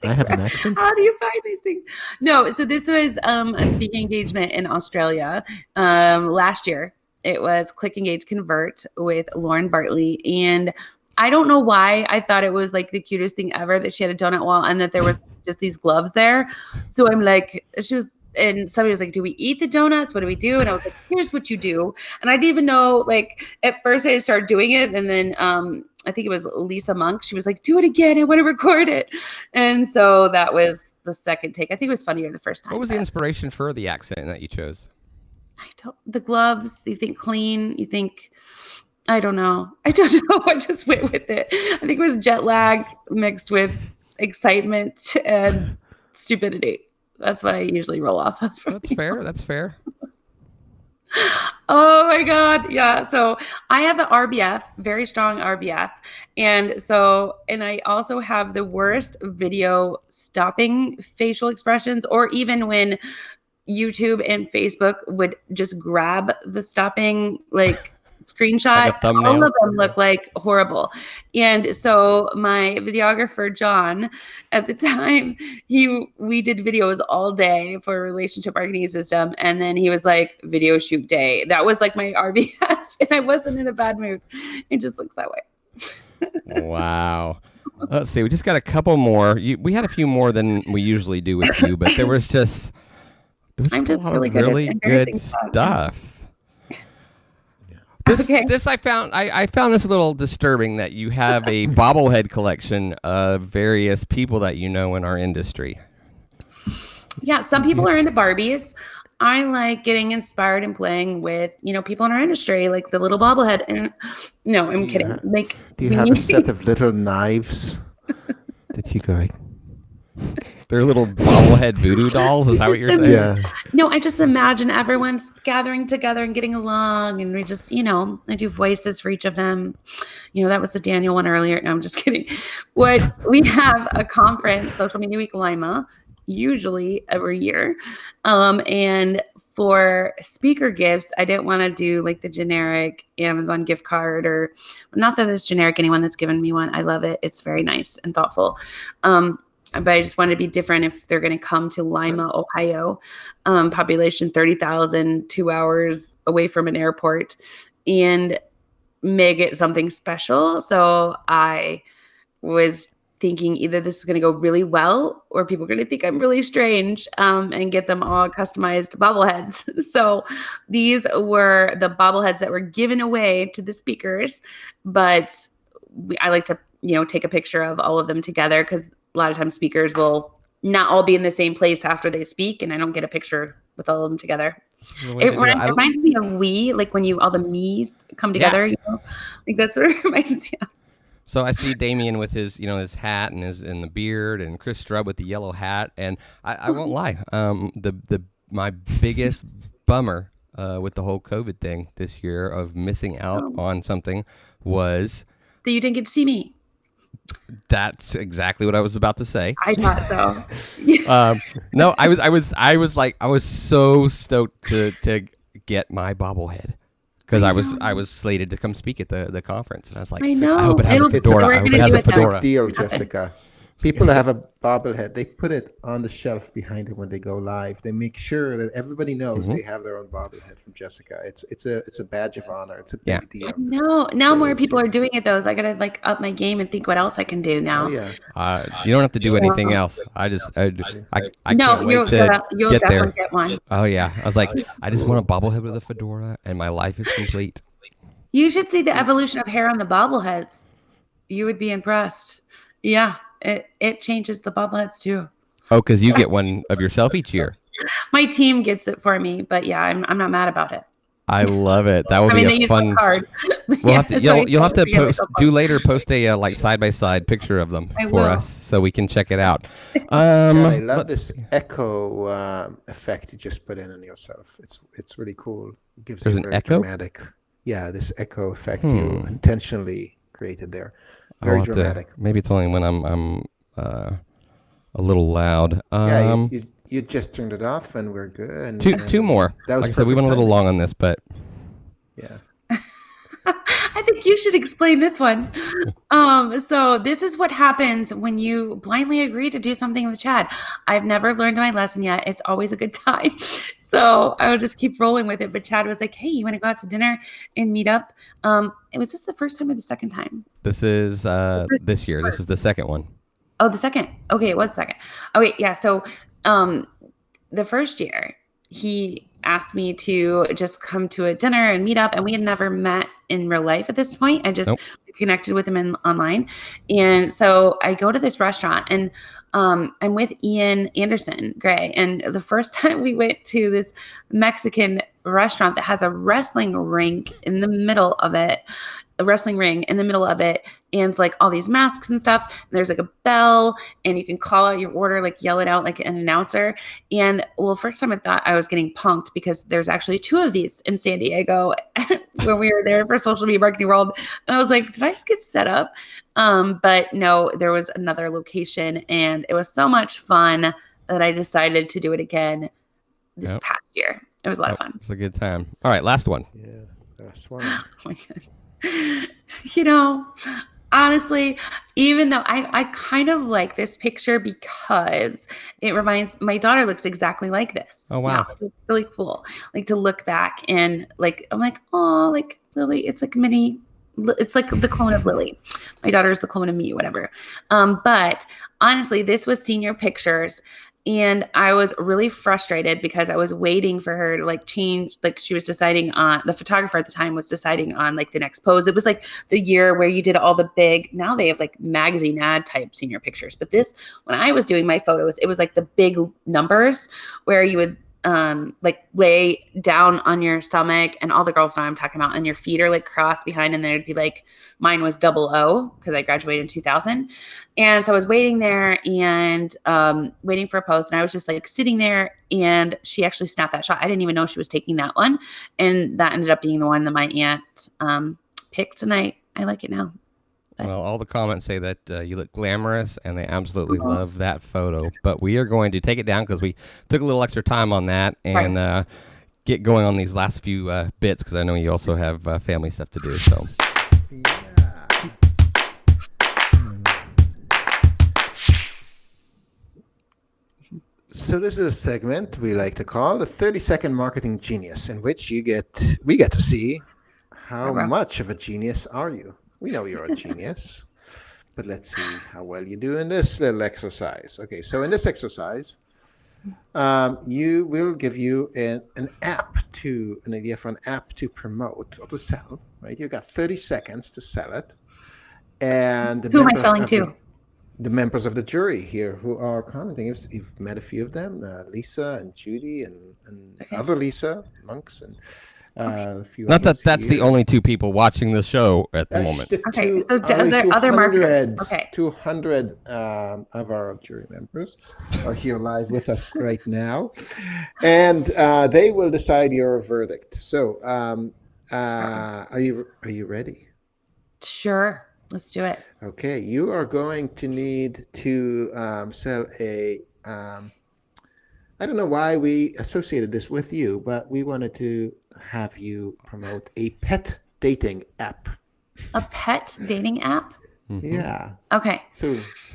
I have an accent. How do you find these things? No, so this was a speaking engagement in Australia last year. It was Click Engage Convert with Lauren Bartley, and I don't know why I thought it was like the cutest thing ever that she had a donut wall and that there was just these gloves there. So I'm like, and somebody was like, do we eat the donuts? What do we do? And I was like, here's what you do. And I didn't even know, like, at first I just started doing it. And then I think it was Lisa Monk. She was like, do it again. I want to record it. And so that was the second take. I think it was funnier the first time. What was the inspiration for the accent that you chose? The gloves, you think clean, you think, I don't know. I just went with it. I think it was jet lag mixed with excitement and stupidity. That's what I usually roll off of. That's fair. That's fair. Oh my God. Yeah. So I have an RBF, very strong RBF. And I also have the worst video stopping facial expressions, or even when YouTube and Facebook would just grab the stopping, like, screenshot, like a thumbnail. all of them look like horrible. And so my videographer, John, at the time, we did videos all day for a relationship marketing system. And then he was like, video shoot day. That was like my RBF. And I wasn't in a bad mood. It just looks that way. Wow. Let's see. We just got a couple more. We had a few more than we usually do with you, but there was just I'm just really good stuff. This I found this a little disturbing, that you have a bobblehead collection of various people that you know in our industry. Yeah, some people are into Barbies. I like getting inspired and playing with, people in our industry, like the little bobblehead. And no, I'm kidding. Like, do you have a set of little knives that you go? They're little bobblehead voodoo dolls. Is that what you're saying? Yeah. No, I just imagine everyone's gathering together and getting along, and we just, I do voices for each of them. That was the Daniel one earlier. No, I'm just kidding. We have a conference, Social Media Week Lima, usually every year. And for speaker gifts, I didn't want to do like the generic Amazon gift card, or not that it's generic, anyone that's given me one. I love it. It's very nice and thoughtful. But I just wanted to be different if they're going to come to Lima, Ohio, population 30,000, 2 hours away from an airport, and make it something special. So I was thinking either this is going to go really well, or people are going to think I'm really strange, and get them all customized bobbleheads. So these were the bobbleheads that were given away to the speakers, but I like to, take a picture of all of them together, because a lot of times speakers will not all be in the same place after they speak, and I don't get a picture with all of them together. It reminds me of like when all the me's come together, like that's what it reminds me of. So I see Damien with his, his hat and the beard, and Chris Strubb with the yellow hat. And I won't lie, my biggest bummer with the whole COVID thing this year of missing out on something was that you didn't get to see me. That's exactly what I was about to say. I thought so. No, I was so stoked to get my bobblehead, because I was slated to come speak at the conference, and I was like, I hope it has a fedora. I hope it has a fedora. Big deal, Jessica. People that have a bobblehead, they put it on the shelf behind it when they go live. They make sure that everybody knows they have their own bobblehead from Jessica. It's a badge of honor. It's a big deal. No, now more people are doing it. I gotta up my game and think what else I can do now. Oh, yeah. You don't have to do anything else. I can't wait to you'll get definitely there. Get one. Oh yeah, I was like, I just want a bobblehead with a fedora, and my life is complete. You should see the evolution of hair on the bobbleheads. You would be impressed. Yeah. It changes the bobbleheads too. Oh, because you get one of yourself each year. My team gets it for me, but yeah, I'm not mad about it. I love it. That would be a fun card. We'll have to. You'll have to post a like side by side picture of them for us, so we can check it out. I love this echo effect you just put in on yourself. It's really cool. It gives There's you an very echo? dramatic. Yeah, this echo effect you intentionally created there. Very dramatic. Maybe it's only when I'm a little loud. You just turned it off, and we're good. Two more. Like I said, we went a little long on this, but yeah. I think you should explain this one. So this is what happens when you blindly agree to do something with Chad. I've never learned my lesson yet. It's always a good time. So I would just keep rolling with it. But Chad was like, hey, you want to go out to dinner and meet up? Was this the first time or the second time? This is this year. This is the second one. Oh, the second. Okay, it was second. Okay, yeah. So the first year, he asked me to just come to a dinner and meet up, and we had never met in real life at this point. I just connected with him online. And so I go to this restaurant, and I'm with Ian Anderson Gray. And the first time we went to this Mexican restaurant that has a wrestling rink in the middle of it, and it's like all these masks and stuff. And there's like a bell, and you can call out your order, like yell it out like an announcer. And well, first time I thought I was getting punked because there's actually 2 of these in San Diego when we were there for Social Media Marketing World. And I was like, did I just get set up? But no, there was another location, and it was so much fun that I decided to do it again this past year. It was a lot of fun. It's a good time. All right, last one. Yeah, last one. Oh my God. Honestly, even though I kind of like this picture because it reminds, my daughter looks exactly like this. Oh, wow. Yeah, it's really cool. Like to look back and like, I'm like, oh, like Lily, it's like it's like the clone of Lily. My daughter is the clone of me, whatever. But honestly, this was senior pictures. And I was really frustrated because I was waiting for her to like change. Like she was deciding on, the photographer at the time was deciding on like the next pose. It was like the year where you did all the big, now they have like magazine ad type senior pictures. But this, when I was doing my photos, it was like the big numbers where you would like lay down on your stomach, and all the girls know what I'm talking about, and your feet are like crossed behind, and there'd be like, mine was 00 because I graduated in 2000. And so I was waiting there and waiting for a pose, and I was just like sitting there, and she actually snapped that shot. I didn't even know she was taking that one, and that ended up being the one that my aunt picked, and I like it now. Well, all the comments say that you look glamorous, and they absolutely love that photo. But we are going to take it down because we took a little extra time on that and get going on these last few bits because I know you also have family stuff to do. So. So this is a segment we like to call the 30-second marketing genius, in which we get to see how much of a genius are you. We know you're a genius, but let's see how well you do in this little exercise. Okay, so in this exercise, you will give you an idea for an app to promote or to sell, right? You've got 30 seconds to sell it. And who am I selling to? The members of the jury here who are commenting. You've met a few of them, Lisa and Judy and other Lisa Monks and a few. Not that that's the only 2 people watching the show at the moment. Okay, so are there other marketers? Okay. 200 of our jury members are here live with us right now, and they will decide your verdict. So, are you ready? Sure. Let's do it. Okay, you are going to need to sell a, I don't know why we associated this with you, but we wanted to have you promote a pet dating app. A pet dating app? Mm-hmm. Yeah. Okay.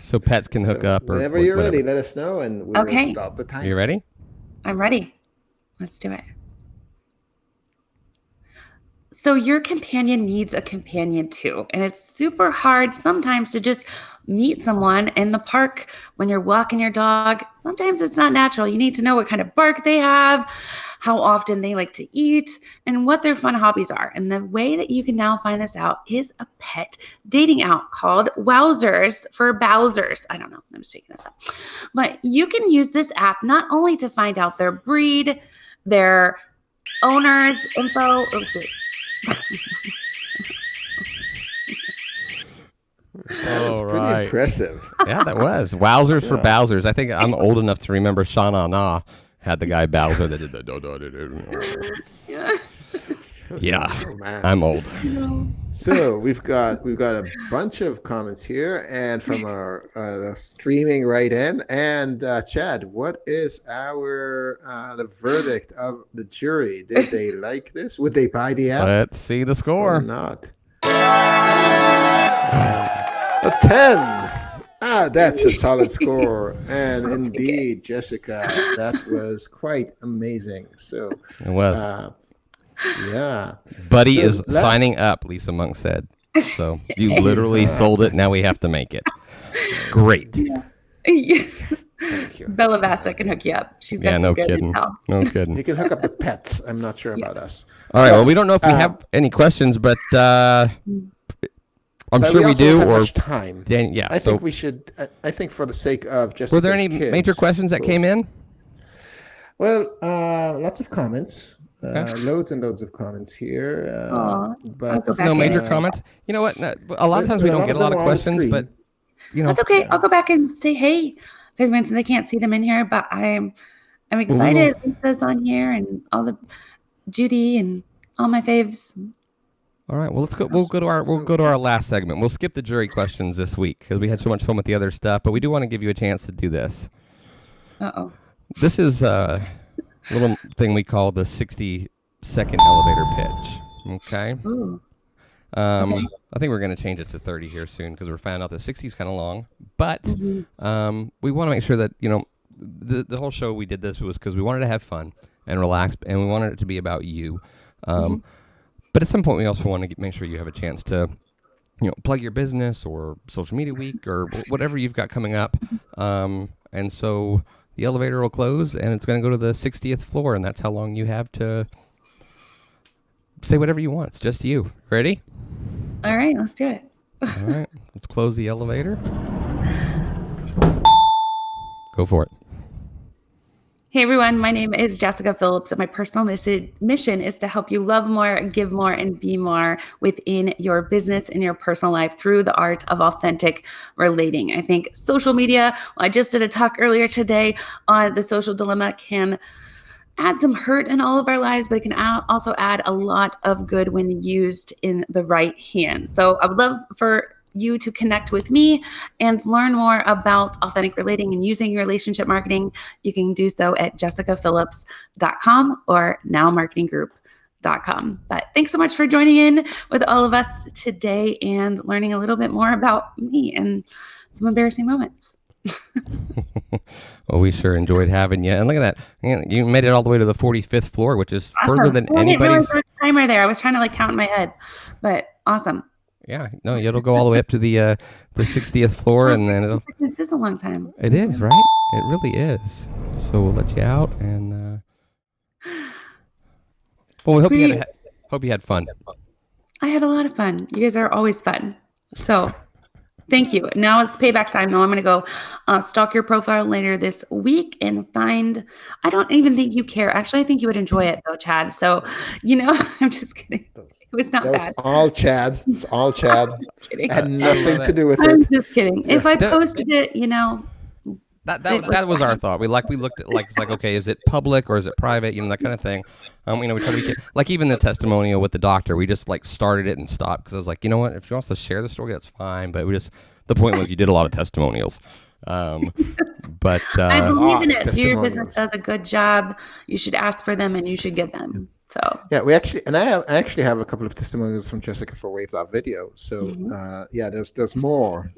So pets can hook up. Or whenever you're ready, let us know, and we will start the time. Are you ready? I'm ready. Let's do it. So your companion needs a companion too. And it's super hard sometimes to just meet someone in the park when you're walking your dog. Sometimes it's not natural. You need to know what kind of bark they have, how often they like to eat, and what their fun hobbies are. And the way that you can now find this out is a pet dating app called Wowzers for Bowsers. I don't know. I'm just making this up. But you can use this app not only to find out their breed, their owner's info. That was pretty impressive. Yeah, that was. Wowzers for Bowsers. I think I'm old enough to remember Shauna Na had the guy Bowser that did the Yeah, I'm old. So we've got a bunch of comments here, and from our streaming right in. And Chad, what is the verdict of the jury? Did they like this? Would they buy the app? Let's see the score. Or not? A 10. That's a solid score. And indeed, Jessica, that was quite amazing. So it was. Yeah. Buddy is signing up, Lisa Monk said. So you literally sold it. Now we have to make it. Great. Thank you. Bella Vasta can hook you up. She's got some no good kidding. intel. No kidding. He can hook up the pets. I'm not sure about us. All right. Well, we don't know if we have any questions, but I'm But sure we also do. don't have Or much time. yeah. I think we should. I think for the sake of just. Were there any major questions that came in? Well, lots of comments. Loads and loads of comments here. But no major comments. You know what? A lot of times we don't get a lot of questions, but that's okay. I'll go back and say hey to everyone since I can't see them in here. But I'm excited. Lisa's on here and all the Judy and all my faves. All right. Well, let's go. We'll go to our last segment. We'll skip the jury questions this week because we had so much fun with the other stuff. But we do want to give you a chance to do this. Uh-oh. This is a little thing we call the 60-second elevator pitch. Okay. Ooh. I think we're going to change it to 30 here soon because we're finding out that 60 is kind of long. But we want to make sure that, the whole show we did this was because we wanted to have fun and relax, and we wanted it to be about you. But at some point, we also want to make sure you have a chance to, plug your business or social media week or whatever you've got coming up. And so the elevator will close, and it's going to go to the 60th floor, and that's how long you have to say whatever you want. It's just you. Ready? All right, let's do it. All right, let's close the elevator. Go for it. Hey everyone, my name is Jessika Phillips, and my personal mission is to help you love more, give more, and be more within your business and your personal life through the art of authentic relating. I think social media, I just did a talk earlier today on the social dilemma, can add some hurt in all of our lives, but it can also add a lot of good when used in the right hands. So I would love for you to connect with me and learn more about authentic relating and using your relationship marketing. You can do so at jessikaphillips.com or nowmarketinggroup.com. But thanks so much for joining in with all of us today and learning a little bit more about me and some embarrassing moments. Well, we sure enjoyed having you. And look at that. You made it all the way to the 45th floor, which is awesome. further than anybody's. I didn't timer there. I was trying to count in my head, but awesome. Yeah, no, it'll go all the way up to the 60th floor, and then it'll. This is a long time. It is, right? It really is. So we'll let you out, and well, we hope you had fun. I had a lot of fun. You guys are always fun. So thank you. Now it's payback time. Now I'm going to go stalk your profile later this week and find. I don't even think you care. Actually, I think you would enjoy it though, Chad. So I'm just kidding. It was not bad. All Chad. It's all Chad. It had nothing to do with it. I'm just kidding. If I posted it, that was our thought. We looked at it's like, okay, is it public or is it private? That kind of thing. We try to like even the testimonial with the doctor. We just started it and stopped because I was like, you know what? If she wants to share the story, that's fine. But the point was you did a lot of testimonials. But I believe in it. If your business does a good job, you should ask for them and you should give them. So yeah, I actually have a couple of testimonials from Jessika for Wave That Video. So there's more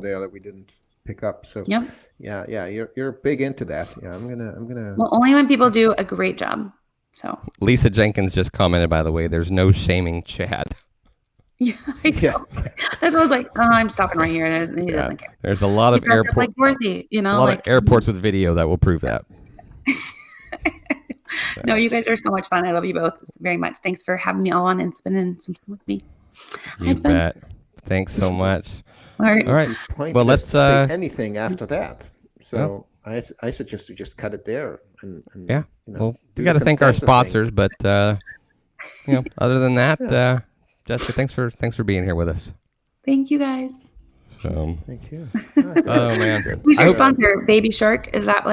there that we didn't pick up. So yeah, you're big into that. Yeah, I'm gonna. Well, only when people do a great job. So Lisa Jenkins just commented, by the way, there's no shaming Chad. Yeah, I know. That's what I was like. Oh, I'm stopping right here. There's a lot of airports, like Dorothy, a lot of airports with video that will prove that. No, you guys are so much fun. I love you both very much. Thanks for having me on and spending some time with me. You bet. Thanks so much. All right. Well, let's say anything after that. So I suggest we just cut it there. And well, we got to thank our sponsors, but other than that, Jessika, thanks for being here with us. Thank you guys. Thank you. Oh man, who's your sponsor? Baby Shark? Is that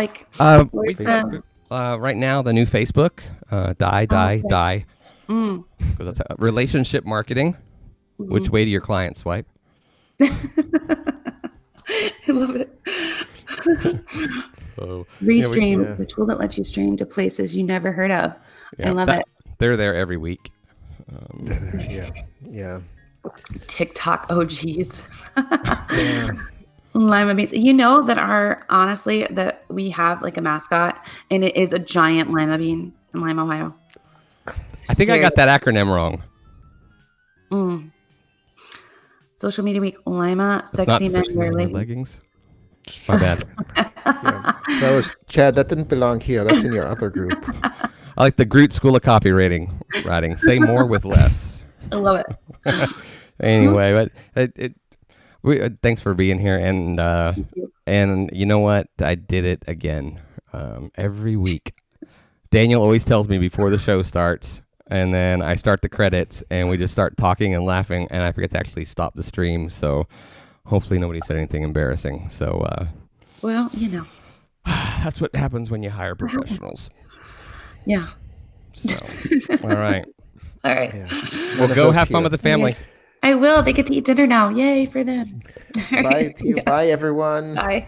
right now the new Facebook? Die. Because that's relationship marketing. Mm-hmm. Which way do your clients swipe? I love it. Restream, the tool that lets you stream to places you never heard of. I love it. They're there every week. Yeah. TikTok OGs. Lima beans. You know that we have a mascot, and it is a giant lima bean in Lima, Ohio. I think I got that acronym wrong. Social Media Week Lima, sexy men wear leggings. My bad. Yeah. That was Chad. That didn't belong here. That's in your other group. I like the Groot School of Copywriting. Say more with less. I love it. Anyway, but thanks for being here, and you know what? I did it again. Every week, Daniel always tells me before the show starts, and then I start the credits, and we just start talking and laughing, and I forget to actually stop the stream. So hopefully nobody said anything embarrassing. So well, that's what happens when you hire professionals. Yeah. So all right. All right. Yeah. Well, go have fun with the family. I will. They get to eat dinner now. Yay for them. Bye, Bye, everyone. Bye.